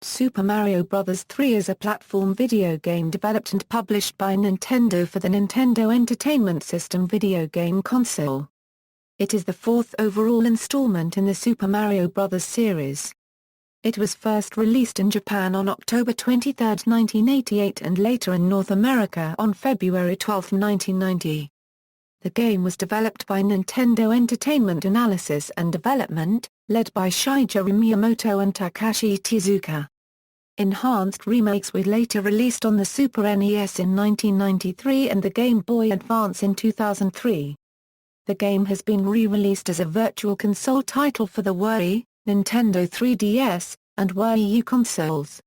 Super Mario Bros. 3 is a platform video game developed and published by Nintendo for the Nintendo Entertainment System video game console. It is the fourth overall installment in the Super Mario Bros. Series. It was first released in Japan on October 23, 1988 and later in North America on February 12, 1990. The game was developed by Nintendo Entertainment Analysis and Development, led by Shigeru Miyamoto and Takashi Tezuka. Enhanced remakes were later released on the Super NES in 1993 and the Game Boy Advance in 2003. The game has been re-released as a Virtual Console title for the Wii, Nintendo 3DS, and Wii U consoles.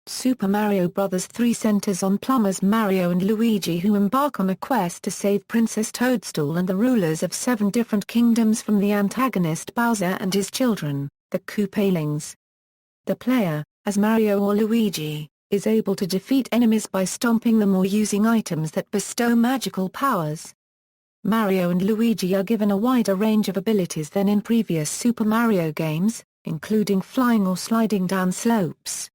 Super Mario Bros. 3 centers on plumbers Mario and Luigi who embark on a quest to save Princess Toadstool and the rulers of 7 different kingdoms from the antagonist Bowser and his children, the Koopalings. The player, as Mario or Luigi, is able to defeat enemies by stomping them or using items that bestow magical powers. Mario and Luigi are given a wider range of abilities than in previous Super Mario games, including flying or sliding down slopes.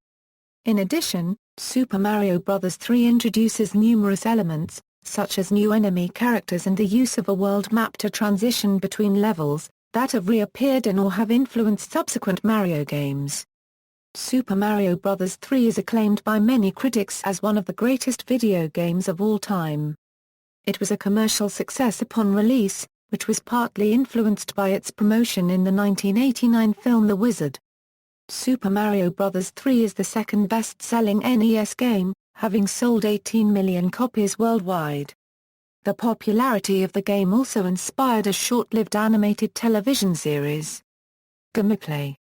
In addition, Super Mario Bros. 3 introduces numerous elements, such as new enemy characters and the use of a world map to transition between levels, that have reappeared in or have influenced subsequent Mario games. Super Mario Bros. 3 is acclaimed by many critics as one of the greatest video games of all time. It was a commercial success upon release, which was partly influenced by its promotion in the 1989 film The Wizard. Super Mario Bros. 3 is the second best-selling NES game, having sold 18 million copies worldwide. The popularity of the game also inspired a short-lived animated television series. Gameplay.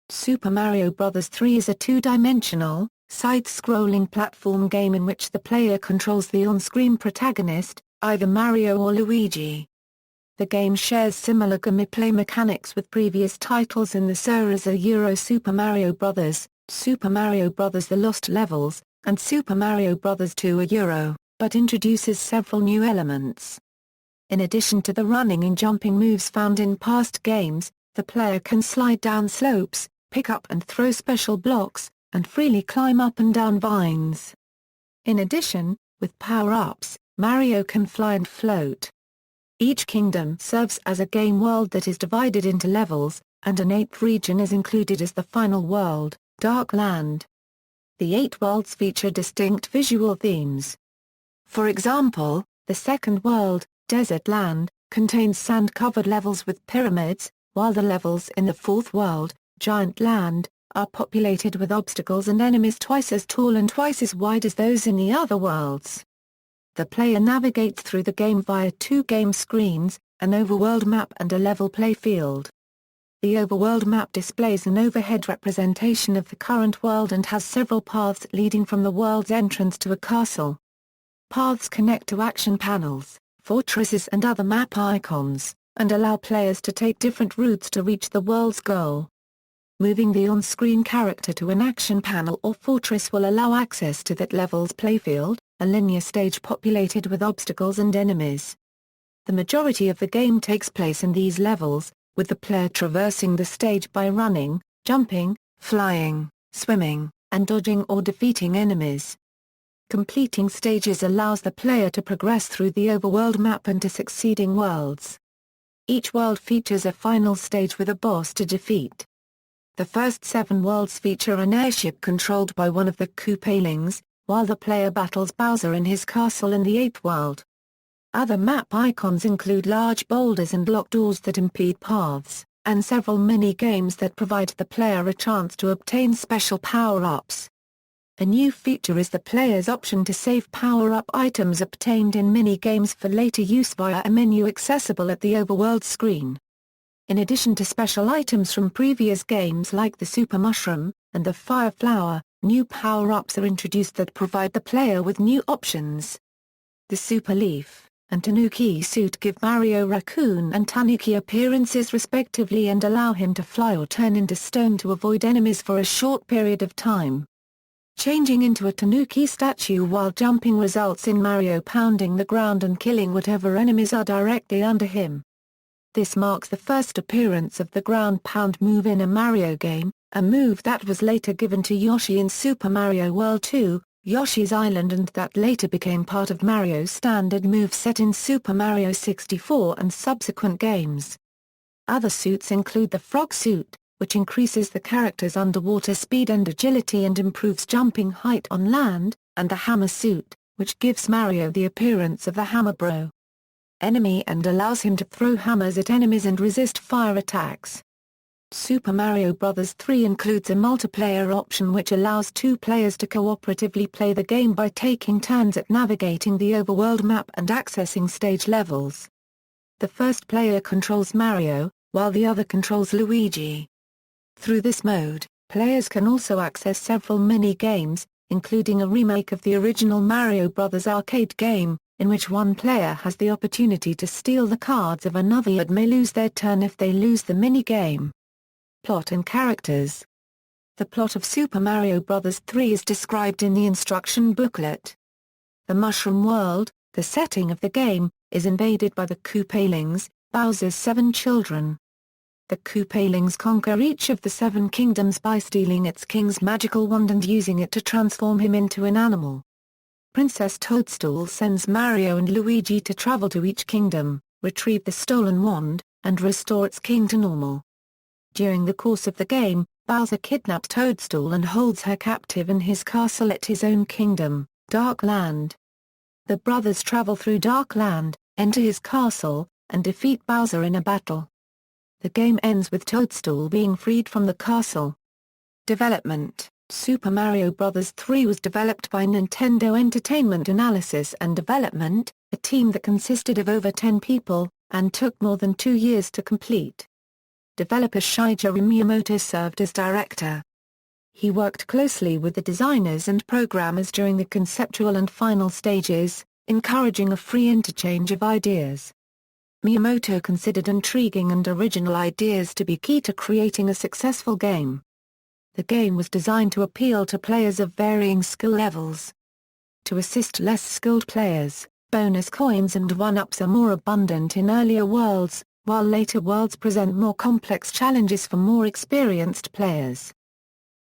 Super Mario Bros. 3 is a two-dimensional, side-scrolling platform game in which the player controls the on-screen protagonist, either Mario or Luigi. The game shares similar gameplay mechanics with previous titles in the series Super Mario Bros., Super Mario Bros. The Lost Levels, and Super Mario Bros. 2 but introduces several new elements. In addition to the running and jumping moves found in past games, the player can slide down slopes, pick up and throw special blocks, and freely climb up and down vines. In addition, with power-ups, Mario can fly and float. Each kingdom serves as a game world that is divided into levels, and an 8th region is included as the final world, Dark Land. The 8 worlds feature distinct visual themes. For example, the second world, Desert Land, contains sand-covered levels with pyramids, while the levels in the fourth world, Giant Land, are populated with obstacles and enemies twice as tall and twice as wide as those in the other worlds. The player navigates through the game via 2 game screens, an overworld map and a level playfield. The overworld map displays an overhead representation of the current world and has several paths leading from the world's entrance to a castle. Paths connect to action panels, fortresses and other map icons, and allow players to take different routes to reach the world's goal. Moving the on-screen character to an action panel or fortress will allow access to that level's playfield, a linear stage populated with obstacles and enemies. The majority of the game takes place in these levels, with the player traversing the stage by running, jumping, flying, swimming, and dodging or defeating enemies. Completing stages allows the player to progress through the overworld map and to succeeding worlds. Each world features a final stage with a boss to defeat. The first 7 worlds feature an airship controlled by one of the Koopalings, while the player battles Bowser in his castle in the 8th world. Other map icons include large boulders and locked doors that impede paths, and several mini-games that provide the player a chance to obtain special power-ups. A new feature is the player's option to save power-up items obtained in mini-games for later use via a menu accessible at the overworld screen. In addition to special items from previous games like the Super Mushroom and the Fire Flower, new power-ups are introduced that provide the player with new options. The Super Leaf and Tanuki Suit give Mario Raccoon and Tanuki appearances respectively and allow him to fly or turn into stone to avoid enemies for a short period of time. Changing into a Tanuki statue while jumping results in Mario pounding the ground and killing whatever enemies are directly under him. This marks the first appearance of the ground pound move in a Mario game, a move that was later given to Yoshi in Super Mario World 2, Yoshi's Island, and that later became part of Mario's standard moveset in Super Mario 64 and subsequent games. Other suits include the Frog suit, which increases the character's underwater speed and agility and improves jumping height on land, and the Hammer suit, which gives Mario the appearance of the Hammer Bro. Enemy and allows him to throw hammers at enemies and resist fire attacks. Super Mario Bros. 3 includes a multiplayer option which allows two players to cooperatively play the game by taking turns at navigating the overworld map and accessing stage levels. The first player controls Mario, while the other controls Luigi. Through this mode, players can also access several mini-games, including a remake of the original Mario Bros. Arcade game, in which one player has the opportunity to steal the cards of another and may lose their turn if they lose the mini-game. Plot and characters. The plot of Super Mario Bros. 3 is described in the instruction booklet. The Mushroom World, the setting of the game, is invaded by the Koopalings, Bowser's 7 children. The Koopalings conquer each of the 7 kingdoms by stealing its king's magical wand and using it to transform him into an animal. Princess Toadstool sends Mario and Luigi to travel to each kingdom, retrieve the stolen wand, and restore its king to normal. During the course of the game, Bowser kidnaps Toadstool and holds her captive in his castle at his own kingdom, Dark Land. The brothers travel through Dark Land, enter his castle, and defeat Bowser in a battle. The game ends with Toadstool being freed from the castle. Development. Super Mario Bros. 3 was developed by Nintendo Entertainment Analysis and Development, a team that consisted of over 10 people, and took more than 2 years to complete. Developer Shigeru Miyamoto served as director. He worked closely with the designers and programmers during the conceptual and final stages, encouraging a free interchange of ideas. Miyamoto considered intriguing and original ideas to be key to creating a successful game. The game was designed to appeal to players of varying skill levels. To assist less skilled players, bonus coins and one-ups are more abundant in earlier worlds, while later worlds present more complex challenges for more experienced players.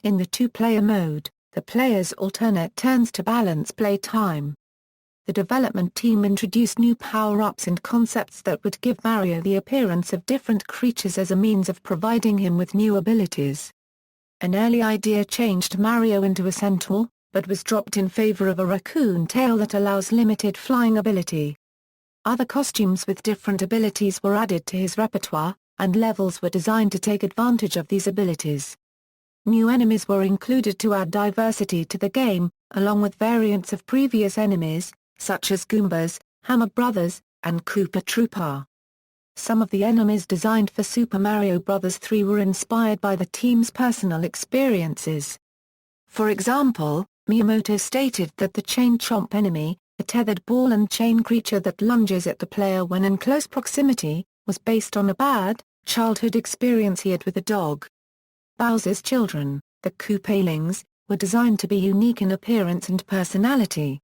In the two-player mode, the players alternate turns to balance play time. The development team introduced new power-ups and concepts that would give Mario the appearance of different creatures as a means of providing him with new abilities. An early idea changed Mario into a centaur, but was dropped in favor of a raccoon tail that allows limited flying ability. Other costumes with different abilities were added to his repertoire, and levels were designed to take advantage of these abilities. New enemies were included to add diversity to the game, along with variants of previous enemies, such as Goombas, Hammer Brothers, and Koopa Troopa. Some of the enemies designed for Super Mario Bros. 3 were inspired by the team's personal experiences. For example, Miyamoto stated that the Chain Chomp enemy, a tethered ball and chain creature that lunges at the player when in close proximity, was based on a bad, childhood experience he had with a dog. Bowser's children, the Koopalings, were designed to be unique in appearance and personality.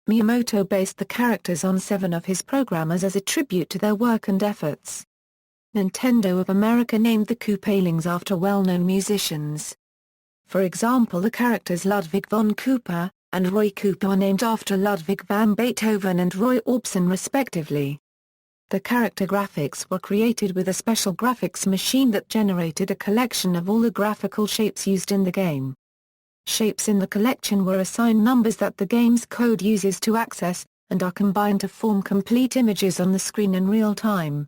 Miyamoto based the characters on 7 of his programmers as a tribute to their work and efforts. Nintendo of America named the Koopalings after well-known musicians. For example, the characters Ludwig von Koopa and Roy Koopa are named after Ludwig van Beethoven and Roy Orbison respectively. The character graphics were created with a special graphics machine that generated a collection of all the graphical shapes used in the game. Shapes in the collection were assigned numbers that the game's code uses to access, and are combined to form complete images on the screen in real time.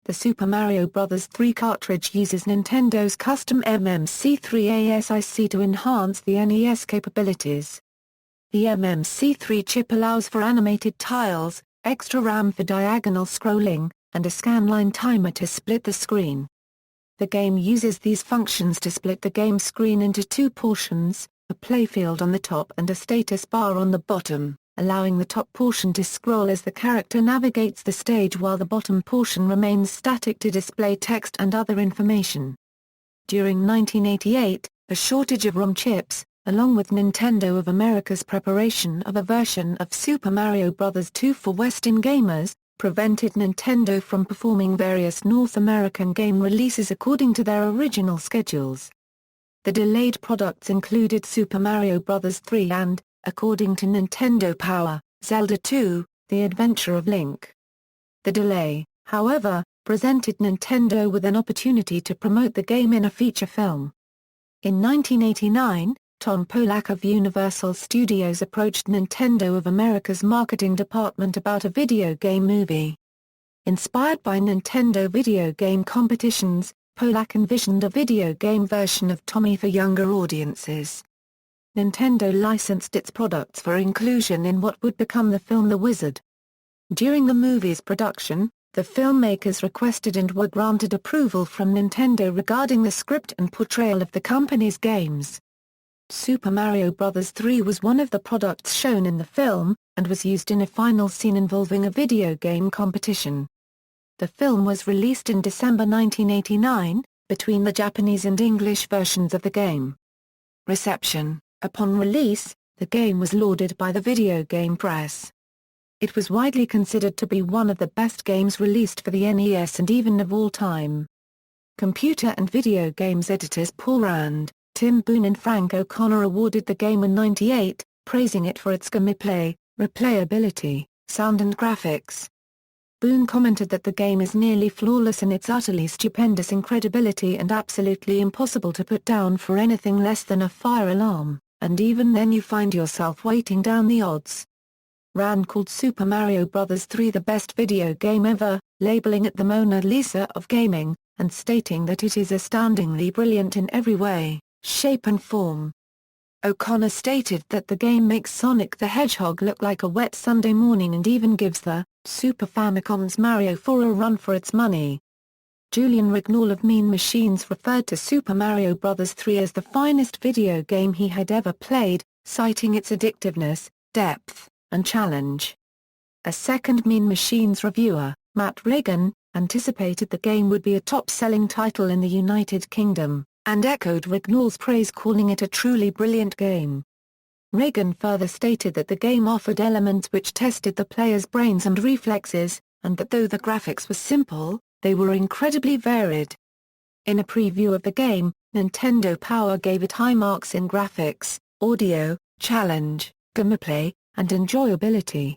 The Super Mario Bros. 3 cartridge uses Nintendo's custom MMC3 ASIC to enhance the NES capabilities. The MMC3 chip allows for animated tiles, extra RAM for diagonal scrolling, and a scanline timer to split the screen. The game uses these functions to split the game screen into 2 portions, a playfield on the top and a status bar on the bottom, allowing the top portion to scroll as the character navigates the stage while the bottom portion remains static to display text and other information. During 1988, a shortage of ROM chips, along with Nintendo of America's preparation of a version of Super Mario Bros. 2 for Western gamers, prevented Nintendo from performing various North American game releases according to their original schedules. The delayed products included Super Mario Bros. 3 and, according to Nintendo Power, Zelda 2, The Adventure of Link. The delay, however, presented Nintendo with an opportunity to promote the game in a feature film. In 1989, Tom Polak of Universal Studios approached Nintendo of America's marketing department about a video game movie. Inspired by Nintendo video game competitions, Polak envisioned a video game version of Tommy for younger audiences. Nintendo licensed its products for inclusion in what would become the film The Wizard. During the movie's production, the filmmakers requested and were granted approval from Nintendo regarding the script and portrayal of the company's games. Super Mario Bros. 3 was one of the products shown in the film, and was used in a final scene involving a video game competition. The film was released in December 1989, between the Japanese and English versions of the game. Reception: upon release, the game was lauded by the video game press. It was widely considered to be one of the best games released for the NES and even of all time. Computer and video games editors Paul Rand, Tim Boone and Frank O'Connor awarded the game a 98, praising it for its gameplay, replayability, sound and graphics. Boone commented that the game is nearly flawless in its utterly stupendous incredibility and absolutely impossible to put down for anything less than a fire alarm, and even then you find yourself weighting down the odds. Rand called Super Mario Bros. 3 the best video game ever, labeling it the Mona Lisa of gaming, and stating that it is astoundingly brilliant in every way, shape and form. O'Connor stated that the game makes Sonic the Hedgehog look like a wet Sunday morning and even gives the Super Famicom's Mario 4 a run for its money. Julian Rignall of Mean Machines referred to Super Mario Bros. 3 as the finest video game he had ever played, citing its addictiveness, depth, and challenge. A second Mean Machines reviewer, Matt Reagan, anticipated the game would be a top-selling title in the United Kingdom, and echoed Rignall's praise, calling it a truly brilliant game. Reagan further stated that the game offered elements which tested the player's brains and reflexes, and that though the graphics were simple, they were incredibly varied. In a preview of the game, Nintendo Power gave it high marks in graphics, audio, challenge, gameplay, and enjoyability.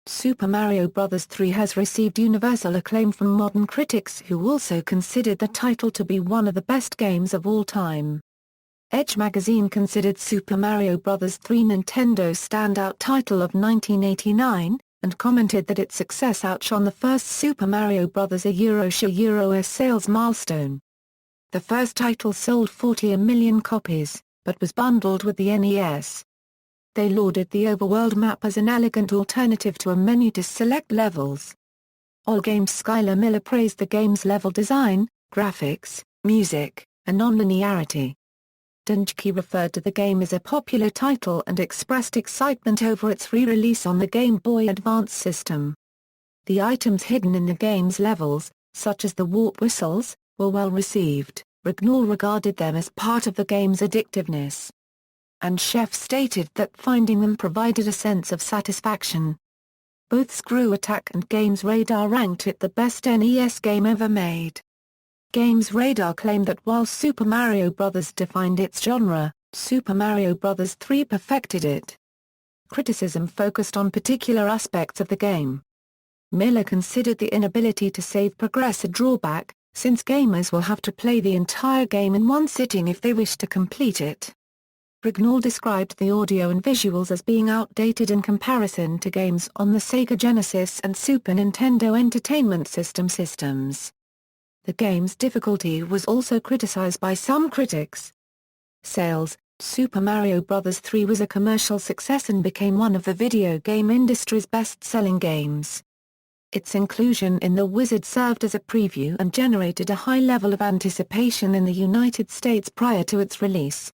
Super Mario Bros. 3 has received universal acclaim from modern critics who also considered the title to be one of the best games of all time. Edge magazine considered Super Mario Bros. 3 Nintendo's standout title of 1989, and commented that its success outshone the first Super Mario Bros. Shigeru's sales milestone. The first title sold 40 million copies, but was bundled with the NES. They lauded the overworld map as an elegant alternative to a menu to select levels. Allgame's Skylar Miller praised the game's level design, graphics, music, and non-linearity. Dunjki referred to the game as a popular title and expressed excitement over its re-release on the Game Boy Advance system. The items hidden in the game's levels, such as the warp whistles, were well received. Rignall regarded them as part of the game's addictiveness. And Chef stated that finding them provided a sense of satisfaction. Both Screw Attack and Games Radar ranked it the best NES game ever made. Games Radar claimed that while Super Mario Bros. Defined its genre, Super Mario Bros. 3 perfected it. Criticism focused on particular aspects of the game. Miller considered the inability to save progress a drawback, since gamers will have to play the entire game in one sitting if they wish to complete it. Rignall described the audio and visuals as being outdated in comparison to games on the Sega Genesis and Super Nintendo Entertainment System systems. The game's difficulty was also criticized by some critics. Sales: Super Mario Bros. 3 was a commercial success and became one of the video game industry's best-selling games. Its inclusion in The Wizard served as a preview and generated a high level of anticipation in the United States prior to its release.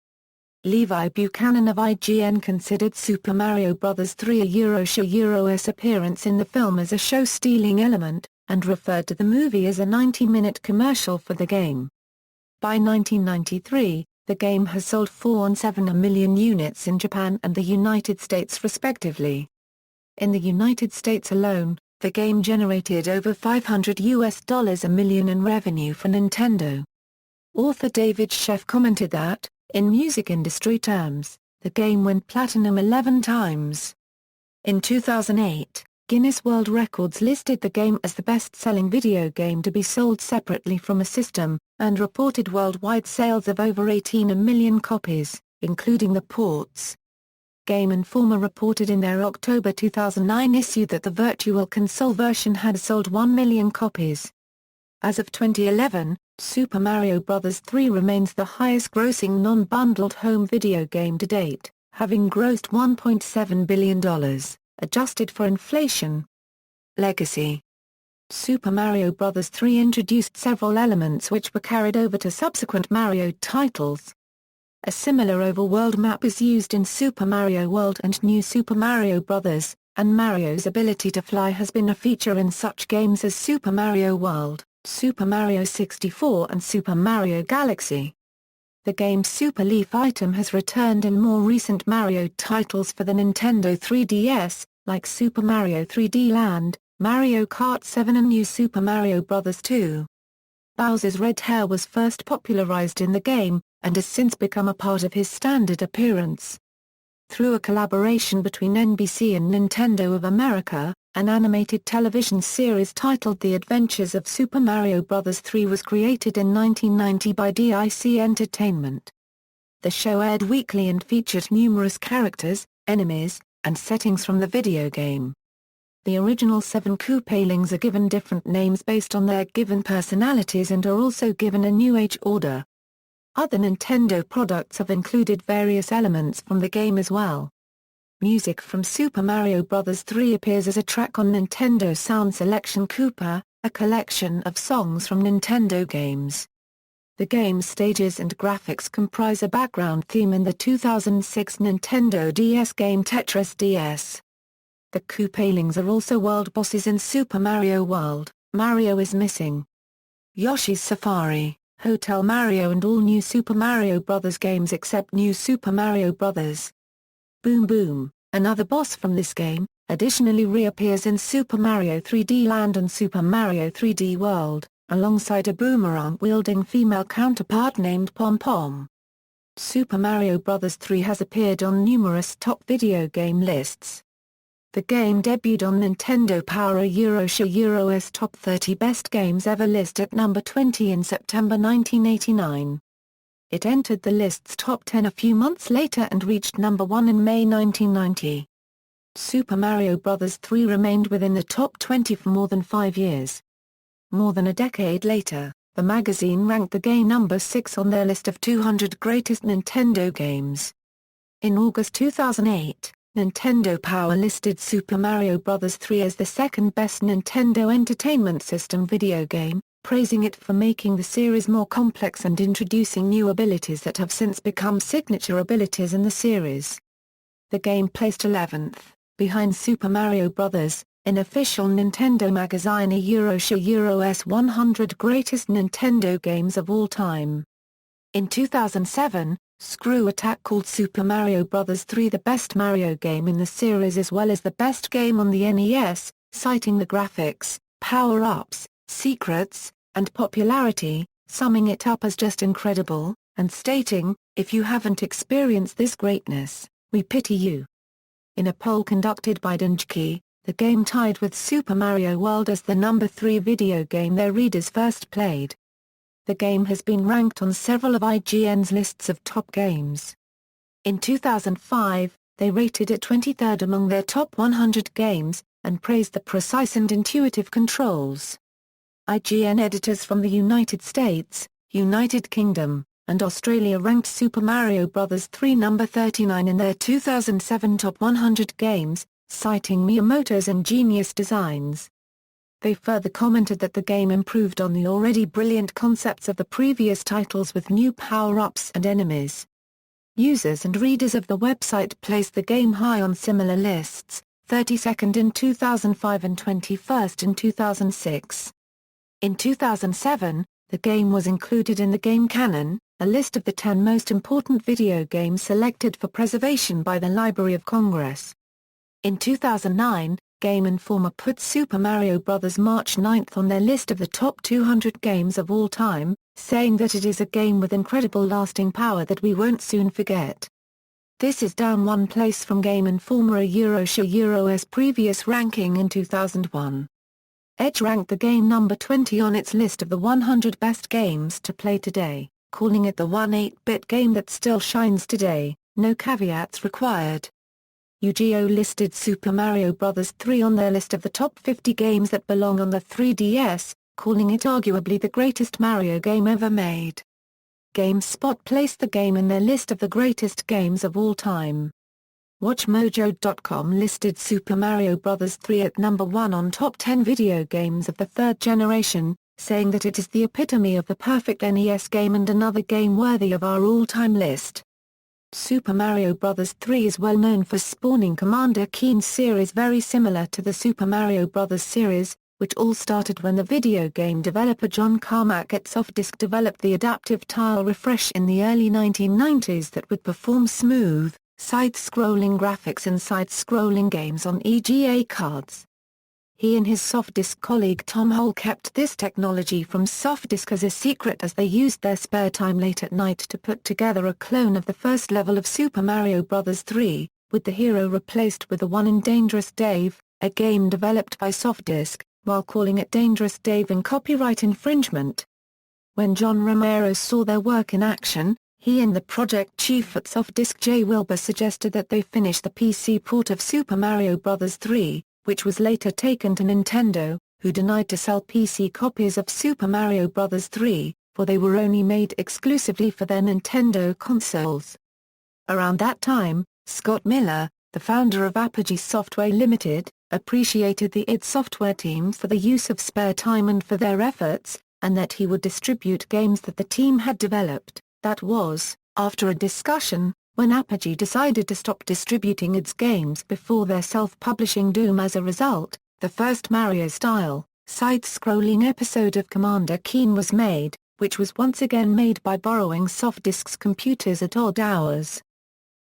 Levi Buchanan of IGN considered Super Mario Bros. 3 Shigeru's appearance in the film as a show-stealing element, and referred to the movie as a 90-minute commercial for the game. By 1993, the game has sold 4.7 million units in Japan and the United States respectively. In the United States alone, the game generated over $500 million in revenue for Nintendo. Author David Sheff commented that, In music industry terms, the game went platinum 11 times. In 2008, Guinness World Records listed the game as the best-selling video game to be sold separately from a system, and reported worldwide sales of over 18 million copies, including the ports. Game Informer reported in their October 2009 issue that the Virtual Console version had sold 1 million copies. As of 2011, Super Mario Bros. 3 remains the highest-grossing non-bundled home video game to date, having grossed $1.7 billion, adjusted for inflation. Legacy. Super Mario Bros. 3 introduced several elements which were carried over to subsequent Mario titles. A similar overworld map is used in Super Mario World and New Super Mario Bros., and Mario's ability to fly has been a feature in such games as Super Mario World, Super Mario 64 and Super Mario Galaxy. The game's Super Leaf item has returned in more recent Mario titles for the Nintendo 3DS, like Super Mario 3D Land, Mario Kart 7 and New Super Mario Bros. 2. Bowser's red hair was first popularized in the game, and has since become a part of his standard appearance. Through a collaboration between NBC and Nintendo of America, an animated television series titled The Adventures of Super Mario Bros. 3 was created in 1990 by DIC Entertainment. The show aired weekly and featured numerous characters, enemies, and settings from the video game. The original 7 Koopalings are given different names based on their given personalities and are also given a New Age order. Other Nintendo products have included various elements from the game as well. Music from Super Mario Bros. 3 appears as a track on Nintendo Sound Selection Koopa, a collection of songs from Nintendo games. The game's stages and graphics comprise a background theme in the 2006 Nintendo DS game Tetris DS. The Koopalings are also world bosses in Super Mario World, Mario is Missing, Yoshi's Safari, Hotel Mario and all New Super Mario Bros. Games except New Super Mario Bros. Boom Boom, another boss from this game, additionally reappears in Super Mario 3D Land and Super Mario 3D World, alongside a boomerang-wielding female counterpart named Pom Pom. Super Mario Bros. 3 has appeared on numerous top video game lists. The game debuted on Nintendo Power Euro's Top 30 Best Games Ever list at number 20 in September 1989. It entered the list's top 10 a few months later and reached number 1 in May 1990. Super Mario Bros. 3 remained within the top 20 for more than 5 years. More than a decade later, the magazine ranked the game number 6 on their list of 200 greatest Nintendo games. In August 2008, Nintendo Power listed Super Mario Bros. 3 as the second best Nintendo Entertainment System video game, praising it for making the series more complex and introducing new abilities that have since become signature abilities in the series. The game placed 11th, behind Super Mario Bros., in official Nintendo magazine Euro's 100 Greatest Nintendo Games of All Time. In 2007, Screw Attack called Super Mario Bros. 3 the best Mario game in the series as well as the best game on the NES, citing the graphics, power-ups, secrets, and popularity, summing it up as just incredible, and stating, "If you haven't experienced this greatness, we pity you." In a poll conducted by Dengeki, the game tied with Super Mario World as the number 3 video game their readers first played. The game has been ranked on several of IGN's lists of top games. In 2005, they rated it 23rd among their top 100 games, and praised the precise and intuitive controls. IGN editors from the United States, United Kingdom, and Australia ranked Super Mario Bros. 3 number 39 in their 2007 Top 100 Games, citing Miyamoto's ingenious designs. They further commented that the game improved on the already brilliant concepts of the previous titles with new power-ups and enemies. Users and readers of the website placed the game high on similar lists, 32nd in 2005 and 21st in 2006. In 2007, the game was included in the Game Canon, a list of the 10 most important video games selected for preservation by the Library of Congress. In 2009, Game Informer put Super Mario Bros. March 9 on their list of the top 200 games of all time, saying that it is a game with incredible lasting power that we won't soon forget. This is down one place from Game Informer Shigeru's previous ranking in 2001. Edge ranked the game number 20 on its list of the 100 best games to play today, calling it the one 8-bit game that still shines today, no caveats required. Yu-Gi-Oh listed Super Mario Bros. 3 on their list of the top 50 games that belong on the 3DS, calling it arguably the greatest Mario game ever made. GameSpot placed the game in their list of the greatest games of all time. WatchMojo.com listed Super Mario Bros. 3 at number 1 on top 10 video games of the third generation, saying that it is the epitome of the perfect NES game and another game worthy of our all-time list. Super Mario Bros. 3 is well known for spawning Commander Keen's series very similar to the Super Mario Bros. Series, which all started when the video game developer John Carmack at Softdisk developed the adaptive tile refresh in the early 1990s that would perform smooth, side-scrolling graphics in side-scrolling games on EGA cards. He and his Softdisk colleague Tom Hole kept this technology from Softdisk as a secret as they used their spare time late at night to put together a clone of the first level of Super Mario Bros. 3, with the hero replaced with the one in Dangerous Dave, a game developed by Softdisk, while calling it Dangerous Dave in copyright infringement. When John Romero saw their work in action, he and the project chief at Softdisk Jay Wilbur suggested that they finish the PC port of Super Mario Bros. 3, which was later taken to Nintendo, who denied to sell PC copies of Super Mario Bros. 3, for they were only made exclusively for their Nintendo consoles. Around that time, Scott Miller, the founder of Apogee Software Limited, appreciated the id Software team for the use of spare time and for their efforts, and that he would distribute games that the team had developed. That was, after a discussion, when Apogee decided to stop distributing its games before their self-publishing doom. As a result, the first Mario-style, side-scrolling episode of Commander Keen was made, which was once again made by borrowing Softdisk's computers at odd hours.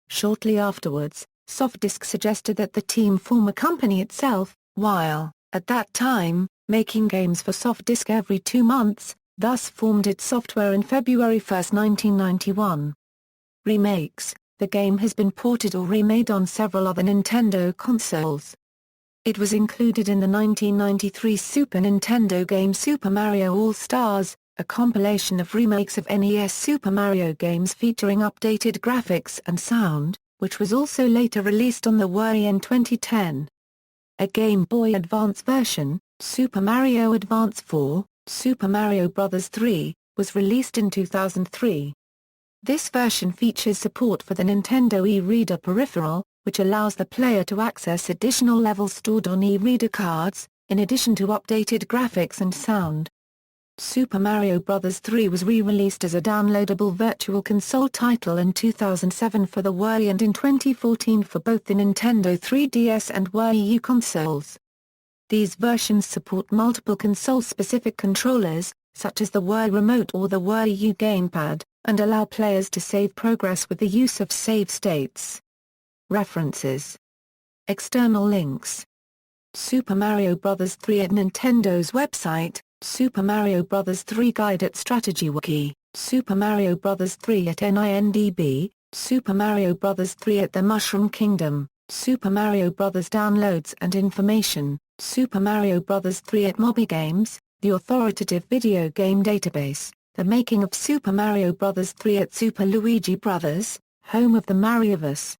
Shortly afterwards, Softdisk suggested that the team form a company itself, while, at that time, making games for Softdisk every 2 months, thus formed id Software in February 1, 1991. Remakes. The game has been ported or remade on several other Nintendo consoles. It was included in the 1993 Super Nintendo game Super Mario All-Stars, a compilation of remakes of NES Super Mario games featuring updated graphics and sound, which was also later released on the Wii U in 2010. A Game Boy Advance version, Super Mario Advance 4, Super Mario Bros. 3, was released in 2003. This version features support for the Nintendo e-reader peripheral, which allows the player to access additional levels stored on e-reader cards, in addition to updated graphics and sound. Super Mario Bros. 3 was re-released as a downloadable Virtual Console title in 2007 for the Wii and in 2014 for both the Nintendo 3DS and Wii U consoles. These versions support multiple console-specific controllers, such as the Wii Remote or the Wii U Gamepad, and allow players to save progress with the use of save states. References. External links. Super Mario Bros. 3 at Nintendo's website, Super Mario Bros. 3 Guide at Strategy Wiki, Super Mario Bros. 3 at NINDB, Super Mario Bros. 3 at the Mushroom Kingdom, Super Mario Bros. Downloads and Information, Super Mario Bros. 3 at MobyGames, the authoritative video game database, the making of Super Mario Bros. 3 at Super Luigi Brothers, home of the Marioverse,